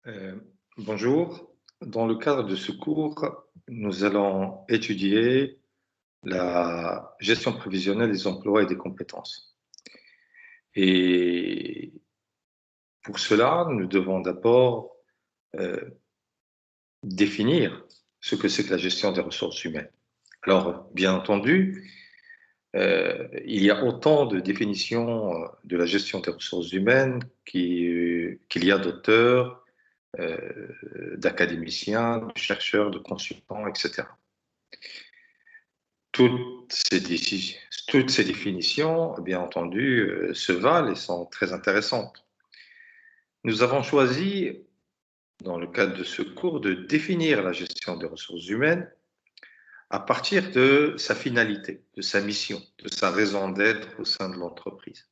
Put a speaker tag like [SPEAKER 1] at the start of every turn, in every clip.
[SPEAKER 1] Euh, Bonjour. Dans le cadre de ce cours, nous allons étudier la gestion prévisionnelle des emplois et des compétences. Et pour cela, nous devons d'abord euh, définir ce que c'est que la gestion des ressources humaines. Alors, bien entendu, il y a autant de définitions de la gestion des ressources humaines qu'il y a d'auteurs, d'académiciens, de chercheurs, de consultants, etc. Toutes toutes ces définitions, bien entendu, se valent et sont très intéressantes. Nous avons choisi, dans le cadre de ce cours, de définir la gestion des ressources humaines à partir de sa finalité, de sa mission, de sa raison d'être au sein de l'entreprise.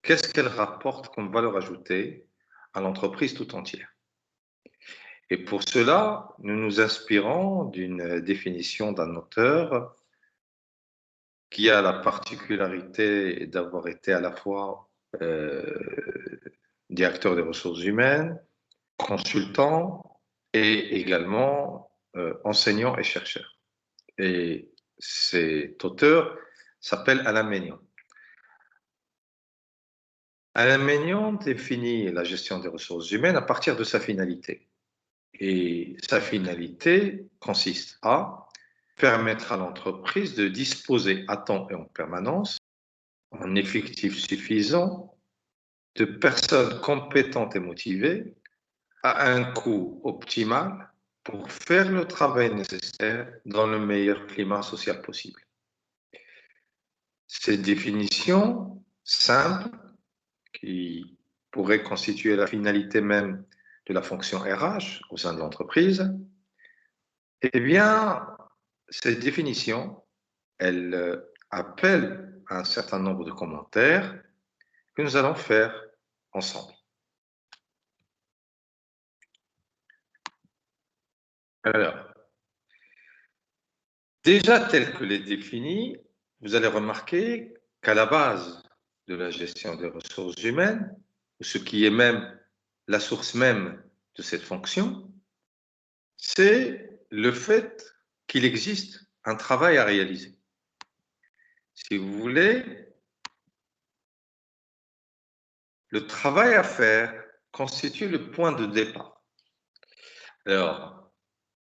[SPEAKER 1] Qu'est-ce qu'elle rapporte comme valeur ajoutée à l'entreprise tout entière? Et pour cela, nous nous inspirons d'une définition d'un auteur qui a la particularité d'avoir été à la fois directeur des ressources humaines, consultant et également enseignant et chercheur. Et cet auteur s'appelle Alain Maignan. Alain Maignan définit la gestion des ressources humaines à partir de sa finalité. Et sa finalité consiste à permettre à l'entreprise de disposer à temps et en permanence en effectif suffisant de personnes compétentes et motivées à un coût optimal pour faire le travail nécessaire dans le meilleur climat social possible. Cette définition simple, qui pourrait constituer la finalité même de la fonction RH au sein de l'entreprise, eh bien, cette définition, elle appelle un certain nombre de commentaires que nous allons faire ensemble. Alors, déjà tel que les définis, vous allez remarquer qu'à la base de la gestion des ressources humaines, ce qui est même la source même de cette fonction, c'est le fait qu'il existe un travail à réaliser. Si vous voulez, le travail à faire constitue le point de départ. Alors,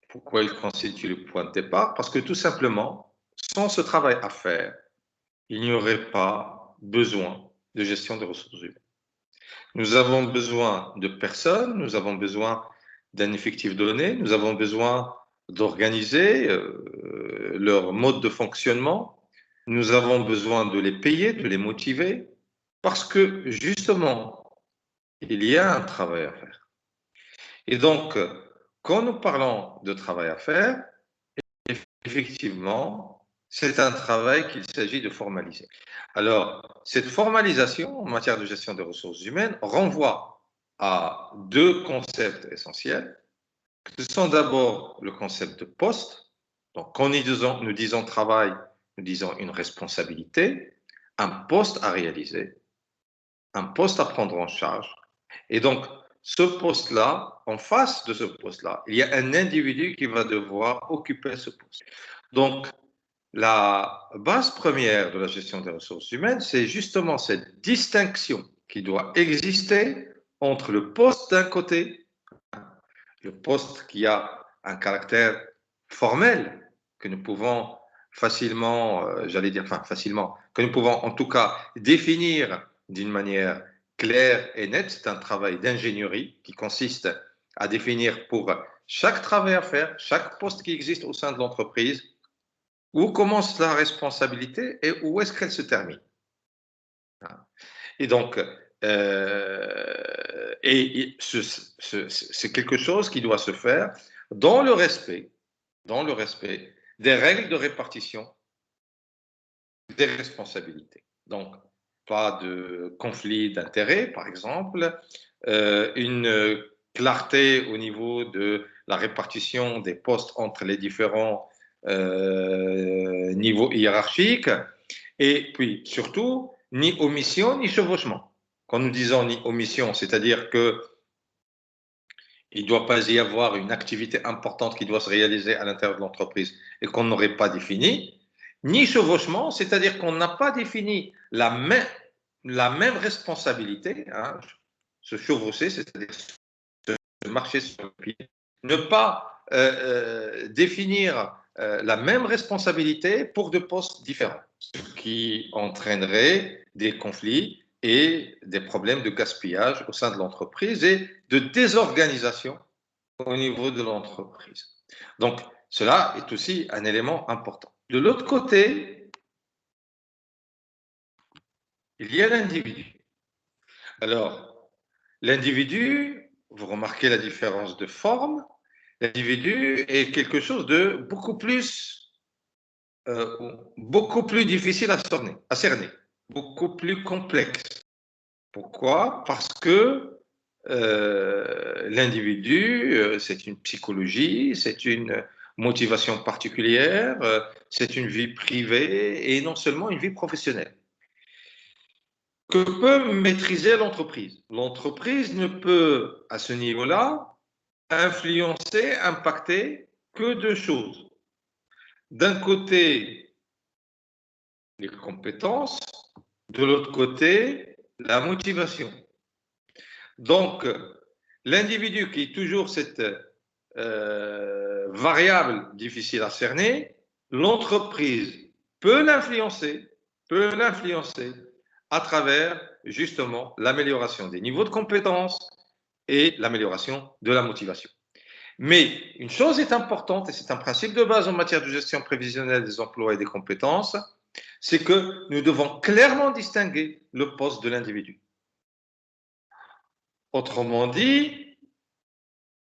[SPEAKER 1] pourquoi il constitue le point de départ? Parce que tout simplement, sans ce travail à faire, il n'y aurait pas besoin de gestion des ressources humaines. Nous avons besoin de personnes, nous avons besoin d'un effectif donné, nous avons besoin d'organiser leur mode de fonctionnement, nous avons besoin de les payer, de les motiver, parce que justement, il y a un travail à faire. Et donc, quand nous parlons de travail à faire, effectivement, c'est un travail qu'il s'agit de formaliser. Alors, cette formalisation en matière de gestion des ressources humaines renvoie à deux concepts essentiels. Ce sont d'abord le concept de poste. Donc, quand nous disons travail, nous disons une responsabilité, un poste à réaliser, un poste à prendre en charge. Et donc, ce poste-là, en face de ce poste-là, il y a un individu qui va devoir occuper ce poste. Donc, la base première de la gestion des ressources humaines, c'est justement cette distinction qui doit exister entre le poste d'un côté, le poste qui a un caractère formel que nous pouvons facilement, j'allais dire, enfin facilement, que nous pouvons en tout cas définir d'une manière claire et nette. C'est un travail d'ingénierie qui consiste à définir pour chaque travail à faire, chaque poste qui existe au sein de l'entreprise, où commence la responsabilité et où est-ce qu'elle se termine. Et donc, c'est quelque chose qui doit se faire dans le respect des règles de répartition des responsabilités. Donc, pas de conflit d'intérêts, par exemple, une clarté au niveau de la répartition des postes entre les différents niveaux hiérarchiques, et puis surtout, ni omission ni chevauchement. Quand nous disons ni omission, c'est-à-dire que il ne doit pas y avoir une activité importante qui doit se réaliser à l'intérieur de l'entreprise et qu'on n'aurait pas défini, ni chevauchement, c'est-à-dire qu'on n'a pas défini la même responsabilité, hein, se chevaucher, c'est-à-dire se marcher sur le pied, ne pas définir la même responsabilité pour deux postes différents, ce qui entraînerait des conflits et des problèmes de gaspillage au sein de l'entreprise et de désorganisation au niveau de l'entreprise. Donc, cela est aussi un élément important. De l'autre côté, il y a l'individu. Alors, l'individu, vous remarquez la différence de forme, l'individu est quelque chose de beaucoup plus difficile à cerner, beaucoup plus complexe. Pourquoi? Parce que l'individu, c'est une psychologie, c'est une motivation particulière, c'est une vie privée et non seulement une vie professionnelle. Que peut maîtriser l'entreprise? L'entreprise ne peut, à ce niveau-là, influencer, impacter que deux choses. D'un côté, les compétences, de l'autre côté, la motivation. Donc, l'individu qui est toujours cette variable difficile à cerner, l'entreprise peut l'influencer à travers justement l'amélioration des niveaux de compétences et l'amélioration de la motivation. Mais une chose est importante, et c'est un principe de base en matière de gestion prévisionnelle des emplois et des compétences, c'est que nous devons clairement distinguer le poste de l'individu. Autrement dit,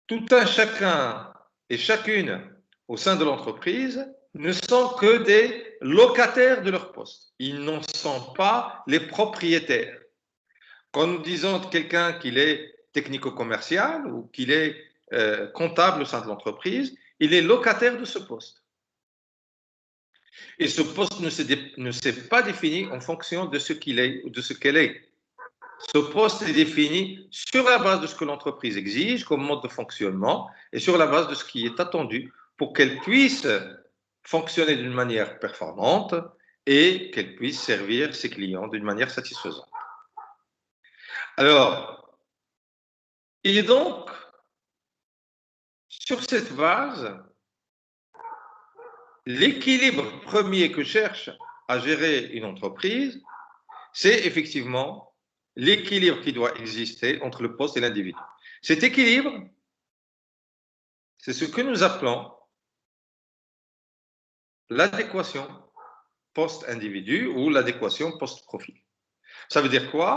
[SPEAKER 1] tout un chacun et chacune au sein de l'entreprise ne sont que des locataires de leur poste. Ils n'en sont pas les propriétaires. Quand nous disons de quelqu'un qu'il est technico-commercial ou qu'il est comptable au sein de l'entreprise, il est locataire de ce poste. Et ce poste ne s'est pas défini en fonction de ce qu'il est ou de ce qu'elle est. Ce poste est défini sur la base de ce que l'entreprise exige comme mode de fonctionnement et sur la base de ce qui est attendu pour qu'elle puisse fonctionner d'une manière performante et qu'elle puisse servir ses clients d'une manière satisfaisante. Alors, et donc, sur cette base, l'équilibre premier que cherche à gérer une entreprise, c'est effectivement l'équilibre qui doit exister entre le poste et l'individu. Cet équilibre, c'est ce que nous appelons l'adéquation post-individu ou l'adéquation post-profil. Ça veut dire quoi?